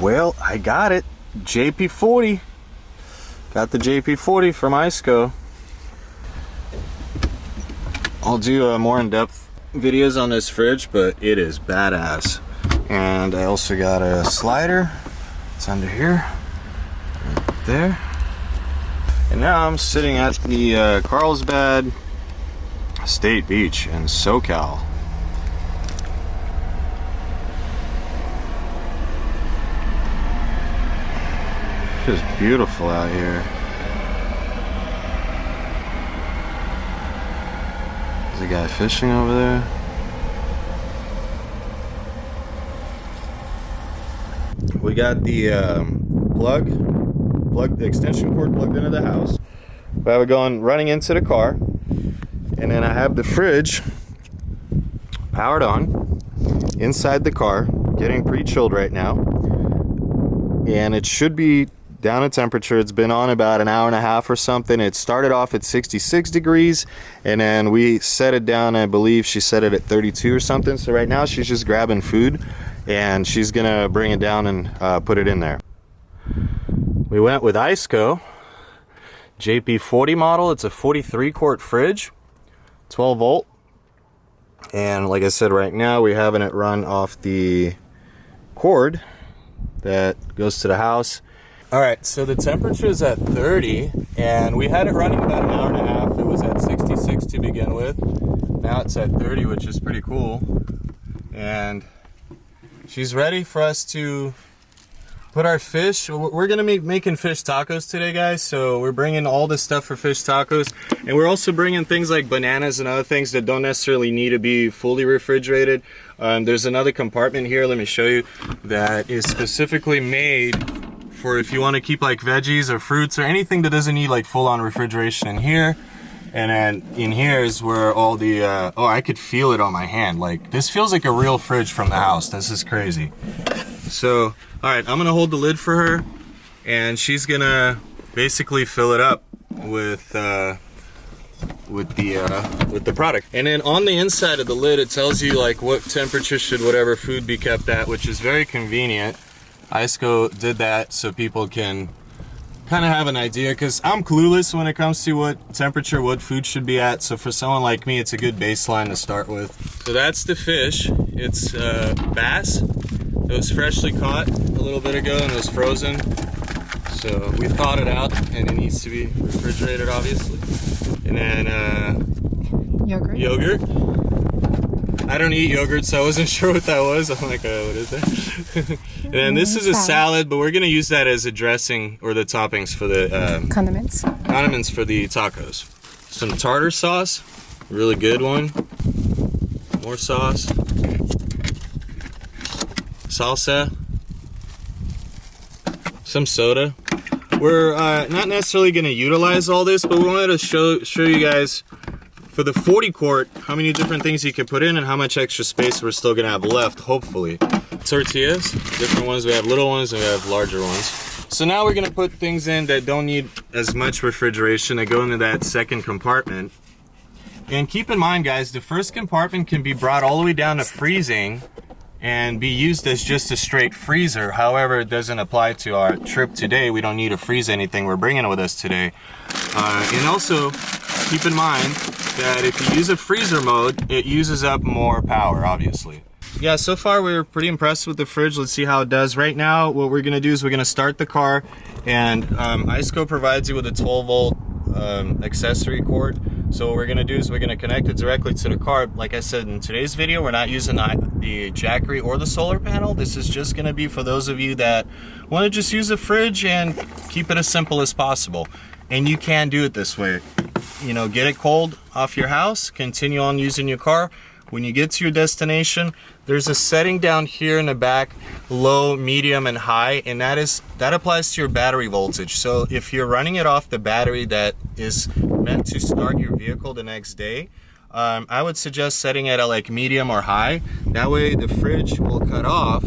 Well, I got it. JP40. Got the JP40 from Iceco. I'll do more in-depth videos on this fridge, but it is badass. And I also got a slider. It's under here. Right there. And now I'm sitting at the Carlsbad State Beach in SoCal. It's just beautiful out here. There's a guy fishing over there. We got the the extension cord plugged into the house. We have it going running into the car, and then I have the fridge powered on inside the car, getting pre-chilled right now, and it should be down at temperature. It's been on about an hour and a half or something. It started off at 66 degrees, and then we set it down. I believe she set it at 32 or something. So right now she's just grabbing food, and she's gonna bring it down and put it in there. We went with Iceco JP40 model. It's a 43 quart fridge, 12 volt. And like I said, right now we're having it run off the cord that goes to the house. All right, so the temperature is at 30, and we had it running about an hour and a half. It was at 66 to begin with. Now it's at 30, which is pretty cool. And she's ready for us to put our fish. We're gonna be making fish tacos today, guys. So we're bringing all this stuff for fish tacos, and we're also bringing things like bananas and other things that don't necessarily need to be fully refrigerated. There's another compartment here, let me show you, that is specifically made for if you want to keep like veggies or fruits or anything that doesn't need like full-on refrigeration in here. And then in here is where all the oh, I could feel it on my hand. Like, this feels like a real fridge from the house. This is crazy. So all right, I'm gonna hold the lid for her, and she's gonna basically fill it up with the product. And then on the inside of the lid, it tells you like what temperature should whatever food be kept at, which is very convenient. Iceco did that so people can kind of have an idea, because I'm clueless when it comes to what temperature what food should be at. So for someone like me, it's a good baseline to start with. So that's the fish. It's bass. It was freshly caught a little bit ago and was frozen. So we thawed it out, and it needs to be refrigerated, obviously. And then yogurt. I don't eat yogurt, so I wasn't sure what that was. I'm like, what is that? And then this is a salad, but we're gonna use that as a dressing, or the toppings for the condiments for the tacos. Some tartar sauce, really good one. More sauce. Salsa. Some soda. We're not necessarily gonna utilize all this, but we wanted to show you guys for the 40 quart how many different things you can put in and how much extra space we're still gonna have left, hopefully. Tortillas, different ones. We have little ones and we have larger ones. So now we're gonna put things in that don't need as much refrigeration, that go into that second compartment. And keep in mind, guys, the first compartment can be brought all the way down to freezing and be used as just a straight freezer. However, it doesn't apply to our trip today. We don't need to freeze anything we're bringing with us today. And also keep in mind that if you use a freezer mode, it uses up more power, obviously. Yeah, so far we're pretty impressed with the fridge. Let's see how it does. Right now, what we're gonna do is we're gonna start the car, and Iceco provides you with a 12 volt accessory cord. So what we're gonna do is we're gonna connect it directly to the car. Like I said in today's video, we're not using the Jackery or the solar panel. This is just gonna be for those of you that wanna just use a fridge and keep it as simple as possible. And you can do it this way. You know, get it cold off your house, continue on using your car. When you get to your destination, there's a setting down here in the back, low, medium, and high, and that applies to your battery voltage. So if you're running it off the battery that is meant to start your vehicle the next day, I would suggest setting it at like medium or high. That way the fridge will cut off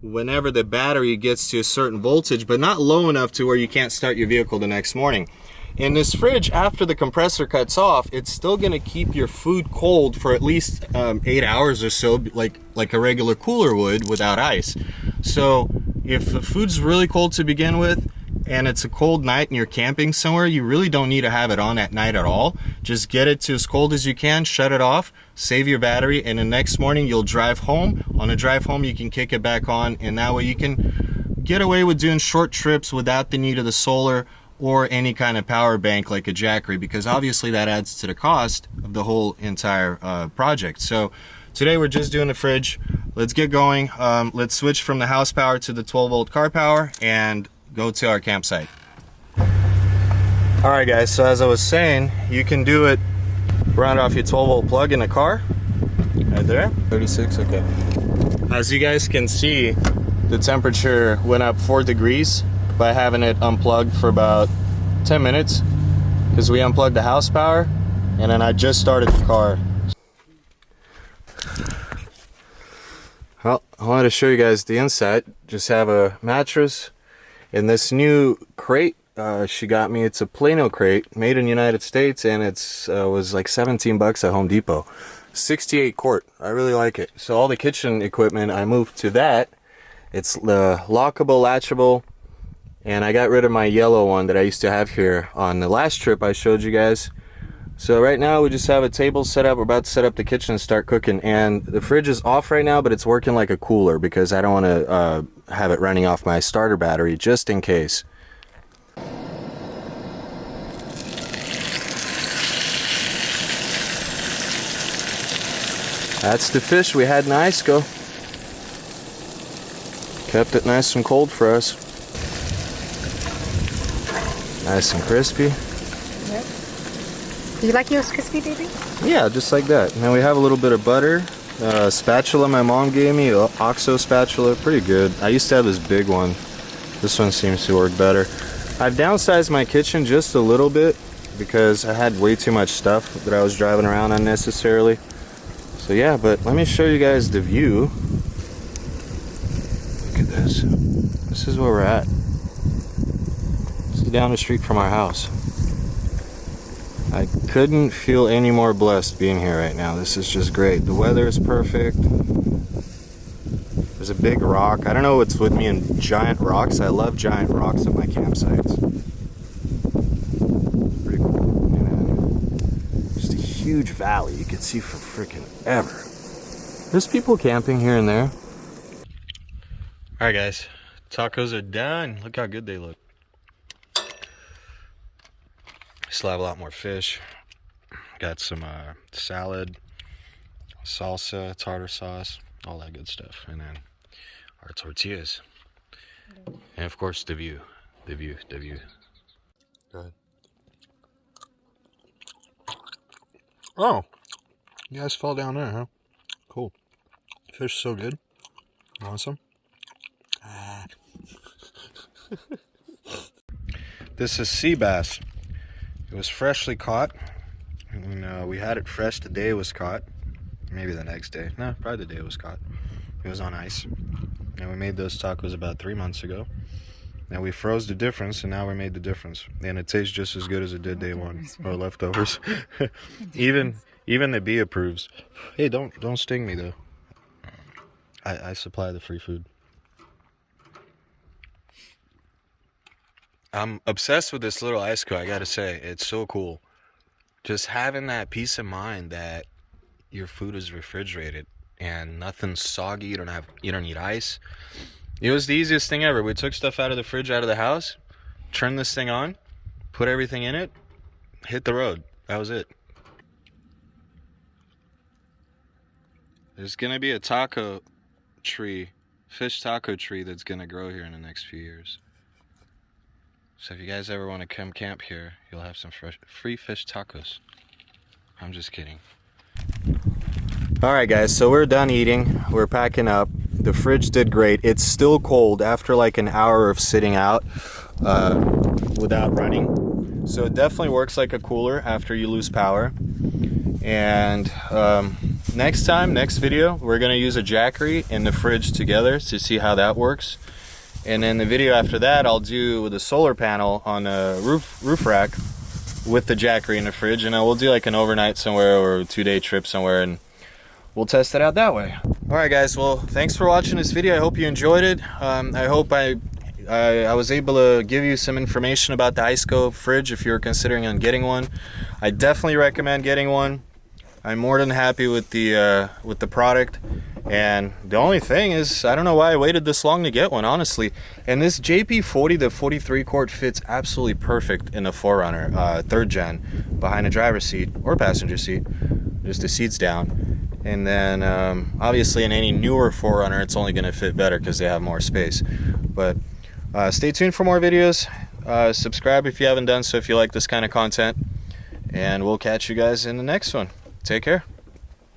whenever the battery gets to a certain voltage, but not low enough to where you can't start your vehicle the next morning. In this fridge, after the compressor cuts off, it's still gonna keep your food cold for at least 8 hours or so, like a regular cooler would without ice. So if the food's really cold to begin with and it's a cold night and you're camping somewhere, you really don't need to have it on at night at all. Just get it to as cold as you can, shut it off, save your battery, and the next morning you'll drive home. On a drive home, you can kick it back on, and that way you can get away with doing short trips without the need of the solar or any kind of power bank like a Jackery, because obviously that adds to the cost of the whole entire project. So today we're just doing the fridge. Let's get going. Let's switch from the house power to the 12-volt car power and go to our campsite. All right, guys, so as I was saying, you can do it, round off your 12-volt plug in the car, right there, 36, okay. As you guys can see, the temperature went up 4 degrees by having it unplugged for about 10 minutes, because we unplugged the house power, and then I just started the car. Well, I wanted to show you guys the inside. Just have a mattress in this new crate she got me. It's a Plano crate made in the United States, and it's was like 17 bucks at Home Depot. 68 quart. I really like it. So all the kitchen equipment, I moved to that. It's lockable, latchable, and I got rid of my yellow one that I used to have here on the last trip I showed you guys. So right now we just have a table set up. We're about to set up the kitchen and start cooking, and the fridge is off right now, but it's working like a cooler because I don't want to have it running off my starter battery just in case. That's the fish we had in Iceco. Kept it nice and cold for us. Nice and crispy. Yep. Do you like yours crispy, baby? Yeah, just like that. And then we have a little bit of butter. Spatula my mom gave me, OXO spatula, pretty good. I used to have this big one. This one seems to work better. I've downsized my kitchen just a little bit because I had way too much stuff that I was driving around unnecessarily. So yeah, but let me show you guys the view. Look at this. This is where we're at. This is down the street from our house. I couldn't feel any more blessed being here right now. This is just great. The weather is perfect. There's a big rock. I don't know what's with me and giant rocks. I love giant rocks at my campsites. Pretty cool. And just a huge valley you can see for freaking ever. There's people camping here and there. Alright guys, tacos are done. Look how good they look. Still have a lot more fish. Got some salad, salsa, tartar sauce, all that good stuff, and then our tortillas, and of course the view. Go ahead. Oh, you guys fell down there, huh? Cool. Fish so good. You want some? This is sea bass. It was freshly caught, and we had it fresh the day it was caught. Maybe the next day. No, probably the day it was caught. It was on ice. And we made those tacos about 3 months ago. And we froze the difference, and now we made the difference. And it tastes just as good as it did day one, or leftovers. even the bee approves. Hey, don't sting me though. I supply the free food. I'm obsessed with this little Iceco, I gotta say. It's so cool. Just having that peace of mind that your food is refrigerated and nothing's soggy. You don't need ice. It was the easiest thing ever. We took stuff out of the fridge, out of the house, turned this thing on, put everything in it, hit the road. That was it. There's gonna be a taco tree, fish taco tree that's gonna grow here in the next few years. So if you guys ever want to come camp here, you'll have some free fish tacos. I'm just kidding. Alright guys, so we're done eating. We're packing up. The fridge did great. It's still cold after like an hour of sitting out without running. So it definitely works like a cooler after you lose power. And next video, we're going to use a Jackery in the fridge together to see how that works. And then the video after that, I'll do the solar panel on a roof rack with the Jackery in the fridge, and we'll do like an overnight somewhere or a 2-day trip somewhere, and we'll test it out that way. All right, guys. Well, thanks for watching this video. I hope you enjoyed it. I hope I was able to give you some information about the Iceco fridge if you're considering on getting one. I definitely recommend getting one. I'm more than happy with the product. And the only thing is, I don't know why I waited this long to get one, honestly. And this JP40, the 43 quart, fits absolutely perfect in a 4Runner, 3rd gen, behind the driver's seat or passenger seat, just the seats down. And then obviously in any newer 4Runner, it's only going to fit better because they have more space. But stay tuned for more videos. Subscribe if you haven't done so if you like this kind of content. And we'll catch you guys in the next one. Take care.